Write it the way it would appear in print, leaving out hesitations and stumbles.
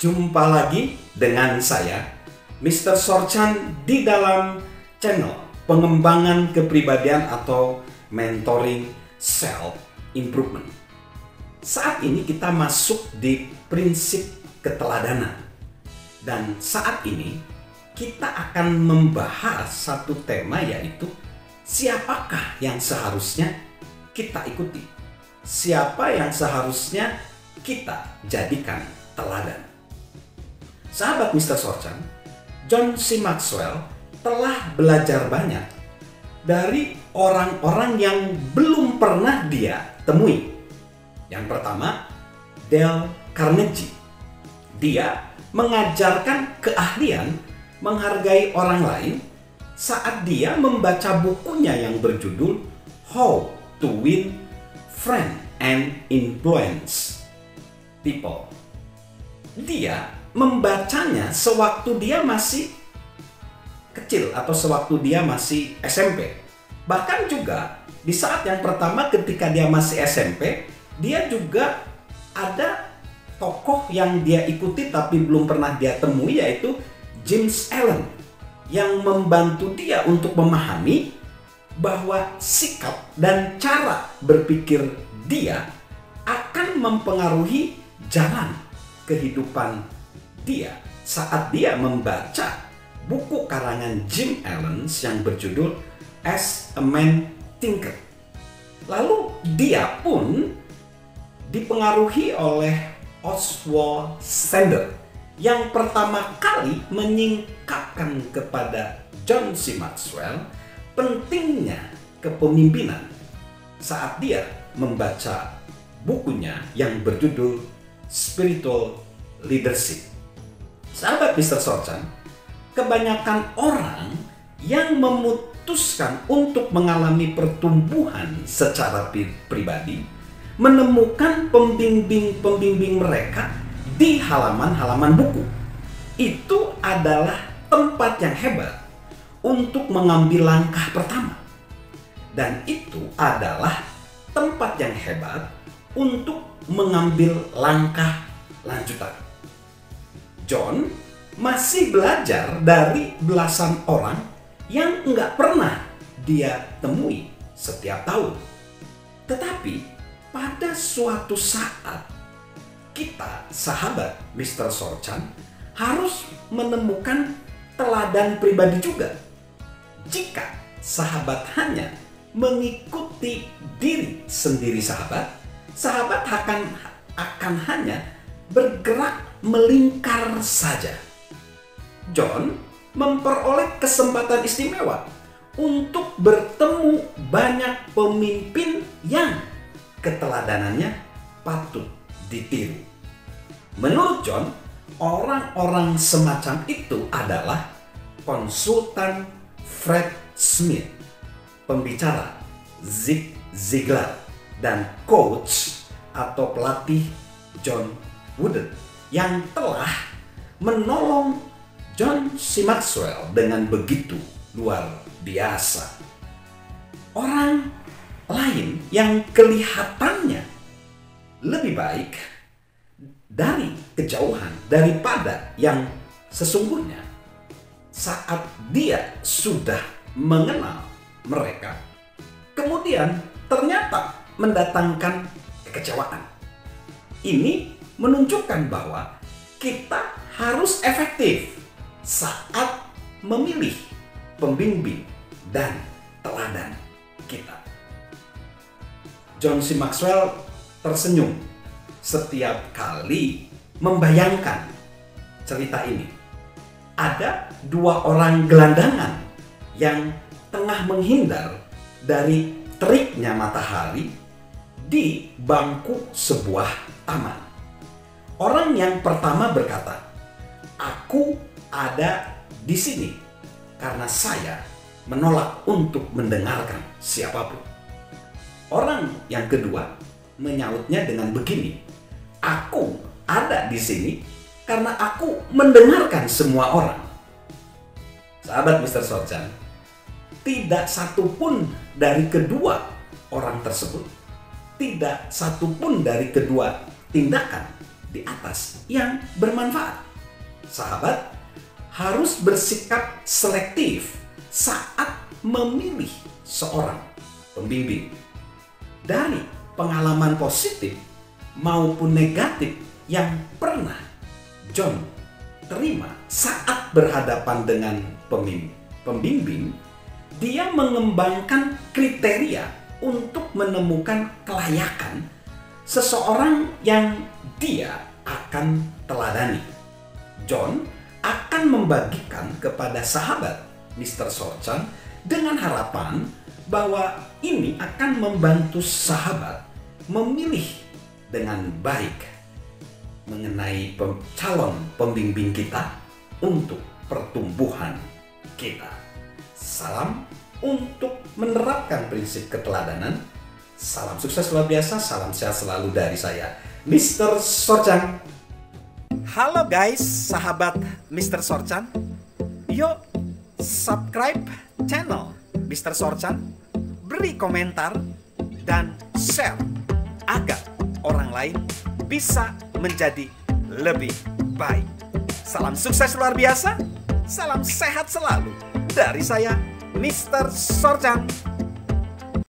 Jumpa lagi dengan saya, Mr. Sorchan, di dalam channel pengembangan kepribadian atau mentoring self improvement. Saat ini kita masuk di prinsip keteladanan. Dan saat ini kita akan membahas satu tema, yaitu siapakah yang seharusnya kita ikuti? Siapa yang seharusnya kita jadikan teladan? Sahabat Mr. Sorchan, John C. Maxwell telah belajar banyak dari orang-orang yang belum pernah dia temui. Yang pertama, Dale Carnegie. Dia mengajarkan keahlian menghargai orang lain saat dia membaca bukunya yang berjudul How to Win Friends and Influence People. Dia membacanya sewaktu dia masih kecil atau sewaktu dia masih SMP. Bahkan juga di saat yang pertama ketika dia masih SMP, dia juga ada tokoh yang dia ikuti tapi belum pernah dia temui, yaitu James Allen, yang membantu dia untuk memahami bahwa sikap dan cara berpikir dia akan mempengaruhi jalan kehidupan dia saat dia membaca buku karangan Jim Allen yang berjudul As a Man Thinker. Lalu dia pun dipengaruhi oleh Oswald Sanders yang pertama kali menyingkapkan kepada John C. Maxwell pentingnya kepemimpinan saat dia membaca bukunya yang berjudul Spiritual Leadership. Sahabat Mr. Sorchan, kebanyakan orang yang memutuskan untuk mengalami pertumbuhan secara pribadi menemukan pembimbing-pembimbing mereka di halaman-halaman buku. Itu adalah tempat yang hebat untuk mengambil langkah pertama. Dan itu adalah tempat yang hebat untuk mengambil langkah lanjutan. John masih belajar dari belasan orang yang nggak pernah dia temui setiap tahun. Tetapi pada suatu saat, kita, sahabat Mr. Sorchan, harus menemukan teladan pribadi juga. Jika sahabat hanya mengikuti diri sendiri sahabat akan hanya bergerak melingkar saja. John memperoleh kesempatan istimewa untuk bertemu banyak pemimpin yang keteladanannya patut ditiru. Menurut John, orang-orang semacam itu adalah konsultan Fred Smith, pembicara Zig Ziglar, dan coach atau pelatih John Wooden yang telah menolong John C. Maxwell dengan begitu luar biasa. Orang lain yang kelihatannya lebih baik dari kejauhan daripada yang sesungguhnya, saat dia sudah mengenal mereka, kemudian ternyata mendatangkan kekecewaan. Ini menunjukkan bahwa kita harus efektif saat memilih pembimbing dan teladan kita. John C. Maxwell tersenyum setiap kali membayangkan cerita ini. Ada dua orang gelandangan yang tengah menghindar dari teriknya matahari di bangku sebuah taman. Orang yang pertama berkata, "Aku ada di sini karena saya menolak untuk mendengarkan siapapun." Orang yang kedua menyautnya dengan begini, "Aku ada di sini karena aku mendengarkan semua orang." Sahabat Mr. Sorchan, tidak satupun dari kedua orang tersebut, tidak satupun dari kedua tindakan di atas yang bermanfaat. Sahabat harus bersikap selektif saat memilih seorang pembimbing. Dari pengalaman positif maupun negatif yang pernah John terima saat berhadapan dengan pembimbing, dia mengembangkan kriteria untuk menemukan kelayakan seseorang yang dia akan teladani. John akan membagikan kepada sahabat Mr. Sorchan dengan harapan bahwa ini akan membantu sahabat memilih dengan baik mengenai calon pembimbing kita untuk pertumbuhan kita. Salam untuk menerapkan prinsip keteladanan. Salam sukses luar biasa, salam sehat selalu dari saya, Mr. Sorchan. Halo guys, sahabat Mr. Sorchan. Yuk subscribe channel Mr. Sorchan, beri komentar dan share agar orang lain bisa menjadi lebih baik. Salam sukses luar biasa, salam sehat selalu dari saya, Mr. Sorchan.